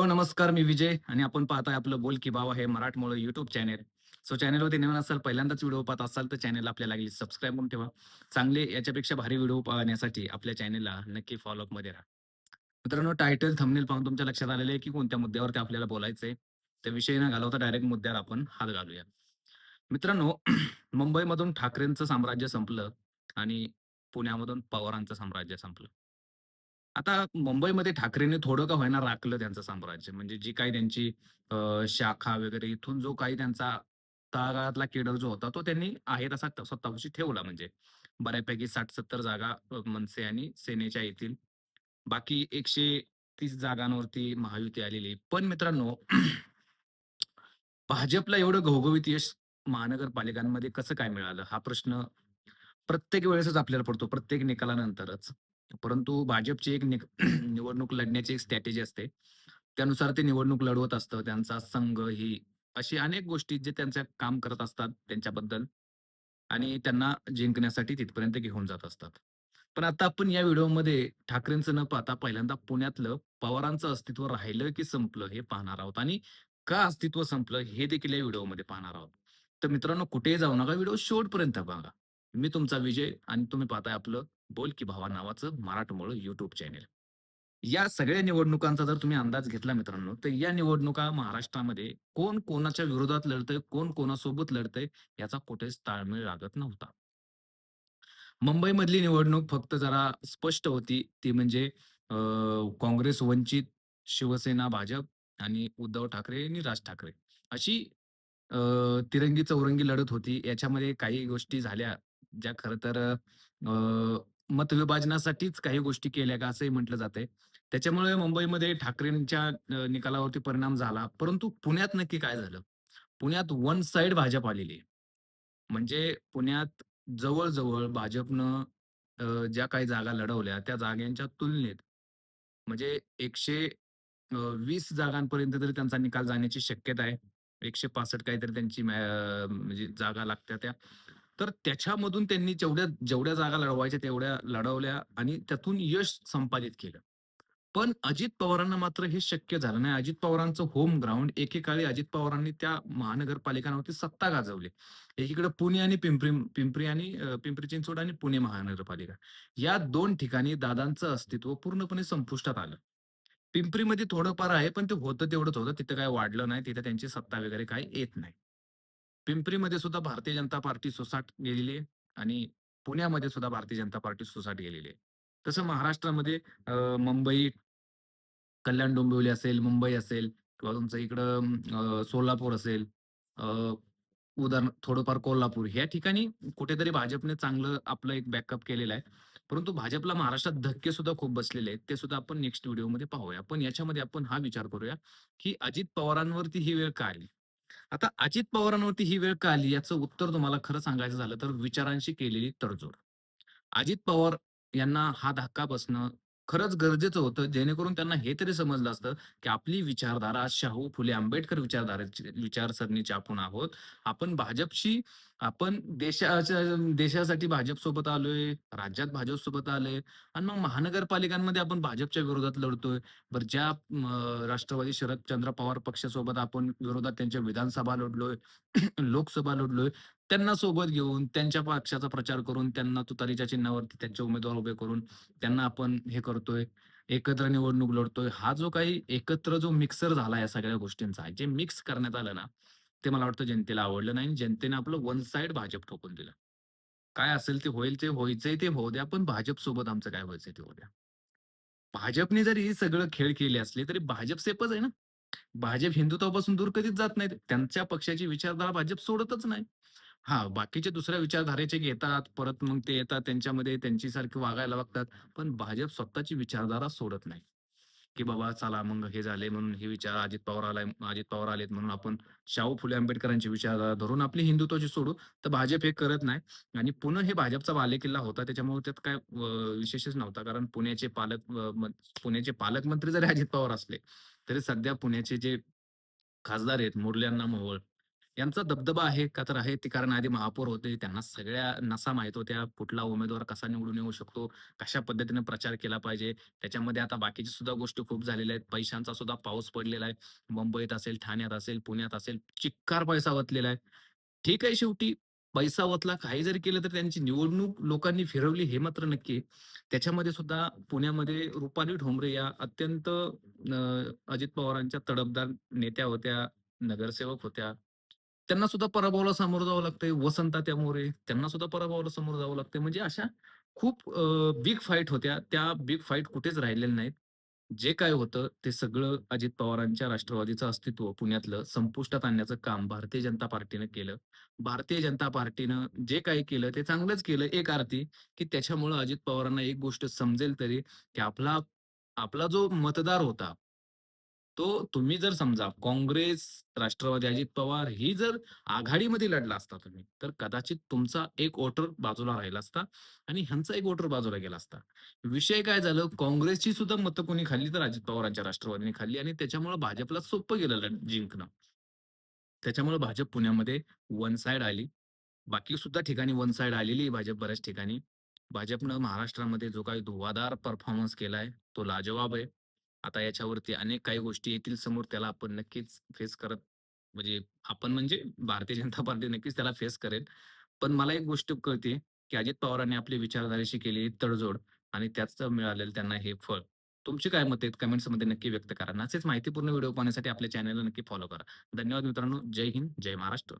नमस्कार. मी विजय आणि आपण पाहताय आपलं बोल की भावा हे मराठमोळं YouTube चॅनेल. चॅनलवरती नवीन असाल, पहिल्यांदाच व्हिडिओ पाहत असाल, तर चॅनेलला आपल्या लागली सबस्क्राईब करून ठेवा. चांगले याच्यापेक्षा भारी व्हिडिओ पाहण्यासाठी आपल्या चॅनेलला नक्की फॉलो अपमध्ये राहा. मित्रांनो, टायटल थंबनेल पाहून तुमच्या लक्षात आलेलं आहे, की कोणत्या मुद्द्यावरती आपल्याला बोलायचंय. त्या विषयी न घालवता डायरेक्ट मुद्द्यावर आपण हात घालूया. मित्रांनो, मुंबईमधून ठाकरेंचं साम्राज्य संपलं आणि पुण्यामधून पवारांचं साम्राज्य संपलं. आता मुंबईमध्ये ठाकरेंनी थोडं का होईना राखलं त्यांचं साम्राज्य. म्हणजे जी काही त्यांची शाखा वगैरे इथून जो काही त्यांचा तळागाळातला केडर जो होता, तो त्यांनी आहे तसा स्वतःपाशी ठेवला. म्हणजे बऱ्यापैकी 60-70 जागा मनसे आणि सेनेच्या येतील. बाकी 130 जागांवरती महायुती आलेली. पण मित्रांनो, भाजपला एवढं घवघवीत यश महानगरपालिकांमध्ये कसं काय मिळालं? हा प्रश्न प्रत्येक वेळेसच आपल्याला पडतो, प्रत्येक निकालानंतरच. परंतु भाजपची एक निवडणूक लढण्याची एक स्ट्रॅटेजी असते. त्यानुसार ते निवडणूक लढवत असतं. त्यांचा संघ ही अशी अनेक गोष्टी जे त्यांचं काम करत असतात त्यांच्याबद्दल आणि त्यांना जिंकण्यासाठी तिथपर्यंत घेऊन जात असतात. पण आता आपण या व्हिडिओमध्ये ठाकरेंचं न पाहता पहिल्यांदा पुण्यातलं पवारांचं अस्तित्व राहिलं की संपलं हे पाहणार आहोत आणि का अस्तित्व संपलं हे देखील या व्हिडिओमध्ये पाहणार आहोत. तर मित्रांनो, कुठेही जाऊ नका, व्हिडिओ शेवटपर्यंत बघा. मी तुमचा विजय आणि तुम्ही पाहताय आपलं बोल की भावा नावाचं मराठमोळं YouTube चॅनेल. या सगळ्या निवडणुकांचा जर तुम्ही अंदाज घेतला मित्रांनो, तर या निवडणुका महाराष्ट्रामध्ये कोण कोणाच्या विरोधात लढतंय, कोण कोणासोबत लढतंय याचा कुठेच ताळमेळ लागत नव्हता. मुंबईमधली निवडणूक फक्त जरा स्पष्ट होती. ती म्हणजे काँग्रेस, वंचित, शिवसेना, भाजप आणि उद्धव ठाकरे आणि राज ठाकरे अशी अ, तिरंगी-चौरंगी लढत होती. याच्यामध्ये काही गोष्टी झाल्या, ज्या खरं तर मतविभाजनासाठीच काही गोष्टी केल्या का असंही म्हटलं जातंय. त्याच्यामुळे मुंबईमध्ये ठाकरेंच्या निकालावरती परिणाम झाला. परंतु पुण्यात नक्की काय झालं? पुण्यात वन साइड भाजप आलेली आहे. म्हणजे पुण्यात जवळ-जवळ भाजपनं ज्या काही जागा लढवल्या, त्या जागांच्या तुलनेत म्हणजे 120 जागांपर्यंत तरी त्यांचा निकाल जाण्याची शक्यता आहे. 165 काहीतरी त्यांची म्हणजे जागा लागत्या त्या. तर त्याच्यामधून त्यांनी जेवढ्या जेवढ्या जागा लढवायच्या तेवढ्या लढवल्या आणि त्यातून यश संपादित केलं. पण अजित पवारांना मात्र हे शक्य झालं नाही. अजित पवारांचं होम ग्राउंड एकेकाळी अजित पवारांनी त्या महानगरपालिकांवरती सत्ता गाजवली. एकीकडे पुणे आणि पिंपरी आणि पिंपरी चिंचवड आणि पुणे महानगरपालिका. या 2 ठिकाणी दादांचं अस्तित्व पूर्णपणे संपुष्टात आलं. पिंपरीमध्ये थोडंफार आहे, पण ते होतं तेवढंच होतं. तिथं काही वाढलं नाही. तिथे त्यांची सत्ता वगैरे काही येत नाही. पिंपरीमध्ये सुद्धा भारतीय जनता पार्टी सोसाट गेलेली आहे आणि पुण्यामध्ये सुद्धा भारतीय जनता पार्टी सोसाट गेलेली आहे. तसं महाराष्ट्रामध्ये मुंबई, कल्याण डोंबिवली असेल, मुंबई असेल किंवा तुमचं इकडं सोलापूर असेल, अ, थोडंफार कोल्हापूर ह्या ठिकाणी कुठेतरी भाजपने चांगलं आपलं एक बॅकअप केलेलं आहे. परंतु भाजपला महाराष्ट्रात धक्के सुद्धा खूप बसलेले आहेत. ते सुद्धा आपण नेक्स्ट व्हिडिओमध्ये पाहूया. पण याच्यामध्ये आपण हा विचार करूया, की अजित पवारांवरती ही वेळ का आली? आता अजित पवारांवरती ही वेळ का आली? याचं उत्तर तुम्हाला खरं सांगायचं झालं तर विचारांशी केलेली तडजोड. अजित पवार यांना हा धक्का बसणं खरंच गरजेचं होतं, जेणेकरून त्यांना हे तरी समजलं असतं, की आपली विचारधारा शाहू फुले आंबेडकर विचारसरणीचे आपण आहोत. आपण भाजपशी आपण देशासाठी भाजपसोबत आलोय, राज्यात भाजपसोबत आलोय आणि मग महानगरपालिकांमध्ये आपण भाजपच्या विरोधात लढतोय. बरं ज्या राष्ट्रवादी शरदचंद्र पवार पक्षासोबत आपण विरोधात त्यांच्या विधानसभा लढलोय, लोकसभा लढलोय. त्यांना सोबत घेऊन, त्यांच्या पक्षाचा प्रचार करून, त्यांना तुतारीच्या चिन्हावरती त्यांचे उमेदवार उभे करून, त्यांना आपण हे करतोय, एकत्र निवडणूक लढतोय. हा जो काही एकत्र जो मिक्सर झाला या सगळ्या गोष्टींचा, जे मिक्स करण्यात आलं ना, ते मला वाटतं जनतेला आवडलं नाही आणि जनतेने आपलं वन साइड भाजप ठोकून दिलं. काय असेल ते होईल, ते व्हायचंय ते होऊ द्या, पण भाजपसोबत आमचं काय व्हायचंय ते होऊ द्या. भाजपने जरी हे सगळं खेळ केले असले, तरी भाजप सेफच आहे ना. भाजप हिंदुत्वापासून दूर कधीच जात नाहीत. त्यांच्या पक्षाची विचारधारा भाजप सोडतच नाही. हां, बाकीचे दुसऱ्या विचारधारेचे घेतात, परत मग ते येतात त्यांच्यामध्ये त्यांच्यासारखं वागायला बघतात. पण भाजप स्वतःची विचारधारा सोडत नाही, की बाबा चला मग हे झाले म्हणून हे विचार अजित पवार आलेत म्हणून आपण शाहू फुले आंबेडकरांची विचारधारा धरून आपली हिंदुत्वाची सोडू. तर भाजप हे करत नाही आणि पुणे हे भाजपचा बालेकिल्ला होता. त्याच्यामुळे त्यात काय विशेषच नव्हता. कारण पुण्याचे पालकमंत्री जरी अजित पवार असले, तरी सध्या पुण्याचे जे खासदार आहेत मुरली अण्णा मोहोळ, यांचा दबदबा आहे का? तर आहे. ते कारण आधी महापौर होते. त्यांना सगळ्या नसा माहीत होत्या. कुठला उमेदवार कसा निवडून येऊ शकतो, कशा पद्धतीने प्रचार केला पाहिजे. त्याच्यामध्ये आता बाकीच्या सुद्धा गोष्टी खूप झालेल्या आहेत. पैशांचा सुद्धा पाऊस पडलेला आहे. मुंबईत असेल, ठाण्यात असेल, पुण्यात असेल, चिक्कार पैसा वतलेला आहे. ठीक आहे, शेवटी पैसा वतला, काही जरी केलं तर त्यांची निवडणूक लोकांनी फिरवली हे मात्र नक्की आहे. त्याच्यामध्ये सुद्धा पुण्यामध्ये रुपाली ठोंबरे या अत्यंत अजित पवारांच्या तडफदार नेत्या होत्या, नगरसेवक होत्या. त्यांना सुद्धा पराभवाला सामोरं जावं लागतंय. वसंतात्या मोरे त्यांना सुद्धा पराभवाला सामोरं जावं लागतंय. म्हणजे अशा खूप बिग फाईट होत्या. त्या बिग फाईट कुठेच राहिलेल्या नाहीत. जे काय होतं ते सगळं अजित पवारांच्या राष्ट्रवादीचं अस्तित्व पुण्यातलं संपुष्टात आणण्याचं काम भारतीय जनता पार्टीनं केलं. भारतीय जनता पार्टीनं जे काही केलं ते चांगलंच केलं एक अर्थी, की त्याच्यामुळं अजित पवारांना एक गोष्ट समजेल तरी, की आपला आपला जो मतदार होता, तो तुम्ही जर समजा काँग्रेस, राष्ट्रवादी, अजित पवार ही जर आघाडीमध्ये लढला असता तुम्ही, तर कदाचित तुमचा एक वोटर बाजूला राहिला असता आणि ह्यांचा एक वोटर बाजूला गेला असता. विषय काय झालं, काँग्रेसची सुद्धा मतं कोणी खाल्ली तर अजित पवारांच्या राष्ट्रवादीने खाल्ली आणि त्याच्यामुळे भाजपला सोपं गेलं जिंकणं. त्याच्यामुळे भाजप पुण्यामध्ये वन साइड आली. बाकी सुद्धा ठिकाणी वन साइड आलेली आहे भाजप बऱ्याच ठिकाणी. भाजपनं महाराष्ट्रामध्ये जो काही धुव्वाधार परफॉर्मन्स केलाय, तो लाजवाब आहे. आता याच्यावरती अनेक काही गोष्टी येतील समोर, त्याला आपण नक्कीच फेस करत म्हणजे आपण म्हणजे भारतीय जनता पार्टी नक्कीच त्याला फेस करेल. पण मला एक गोष्ट कळते, की अजित पवारांनी आपली विचारधारेशी केलेली तडजोड आणि त्याचं मिळालेलं त्यांना हे फळ. तुमची काय मत आहेत? कमेंट्समध्ये नक्की व्यक्त करा. आणि असेच माहितीपूर्ण व्हिडिओ पाहण्यासाठी आपल्या चॅनलला नक्की फॉलो करा. धन्यवाद मित्रांनो. जय हिंद, जय महाराष्ट्र.